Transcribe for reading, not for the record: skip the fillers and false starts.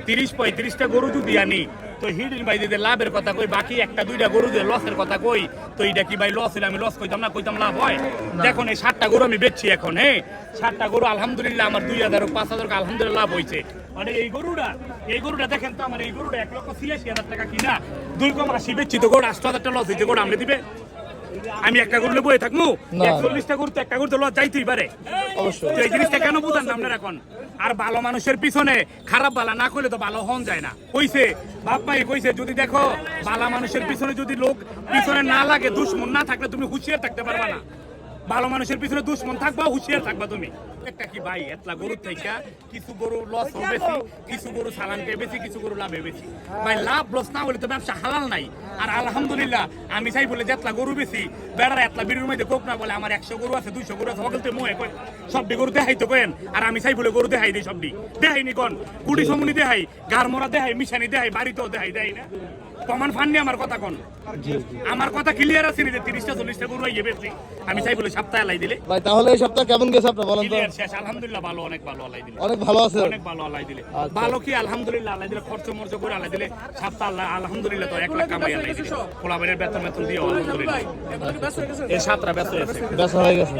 30-35টা গরু যদি আনি তো হিডিন ভাই যদি লাভের কথা কই, বাকি একটা দুইটা গরু দিয়ে লসের কথা কই, তো এইটা কি ভাই লস হলে আমি লস কইতাম না, কইতাম লাভ হয়? দেখুন এই 7টা গরু আমি বেচছি এখন, 7টা গরু আলহামদুলিল্লাহ আমার 2000-5000 আলহামদুলিল্লাহ লাভ হয়েছে। মানে এই গরুটা দেখেন তো, আমার এই গরুটা 1,86,000 টাকা কিনা 2,80 বেচছি, তো গরু 8,000 টাকা লস হয়েছে। গরু আমরা দিবে, আমি একটা গরুলে বয়ে থাকবো? 41টা গরু তো একটা গরু তো লস যাইতেই পারে। অবশ্যই এই জিনিসটা কেন বুঝান না আপনারা এখন? আর ভালো মানুষের পিছনে খারাপ বালা না করলে তো ভালো হন যায় না। কইছে বাপ মাই কইছে, যদি দেখো ভালো মানুষের পিছনে যদি লোক পিছনে না লাগে, দুশ্মন না থাকলে তুমি হুঁশিয়ার থাকতে পারবা না। ভালো মানুষের পিছনে দুশ্মন থাকবা, হুঁশিয়ার থাকবা তুমি। একটা কি ভাই এতলা গরু থেকে কিছু গরু লস বেশি, কিছু গরু সালানকে বেশি, কিছু গরু লাভে বেশি। ভাই লাভ লস না হলে তো ব্যবসা হালাল নাই। আর আলহামদুলিল্লাহ আমি চাই বলে যেতলা গরু বেশি বেড়ার এতলা বিড়ির মধ্যে কোক না বলে আমার 100 গরু আছে, 200 গরু আছে, সকলতে মোহে কয় সবটি গরু দেখাই তো কেন? আর আমি চাই বলে গরু দেখাই দিই, সবটি দেখাইনি কোন কুড়ি সমনি দেখাই, গার মরা দেখাই, মিশানি দেখাই, বাড়িতেও দেখাই দেয় না। প্রমাণ ফাননি আমার কথা কোন? আমার কথা ক্লিয়ার আছে যে 30-40টা গরু আইয়ে বেশি, আমি চাই বলে সপ্তাহে লাই দিলে ভাই। তাহলে এই সপ্তাহ কেমন গেছে আপনার বলেন তো? ক্লিয়ার শেষ আলহামদুলিল্লাহ, ভালো, অনেক ভালো আল্লাহ দিলে, অনেক ভালো আছে, অনেক ভালো আল্লাহ দিলে। ভালো কি আলহামদুলিল্লাহ আল্লাহ দিলে, খরচ মর্চ করে আল্লাহ দিলে সপ্তাহ আল্লাহ আলহামদুলিল্লাহ তো 1 লাখ কামাই আল্লাহ দিলে, পোলাবের বেতন দিয়ে আলহামদুলিল্লাহ এই 7টা ব্যস্ত হয়েছে, বেচা হয়ে গেছে।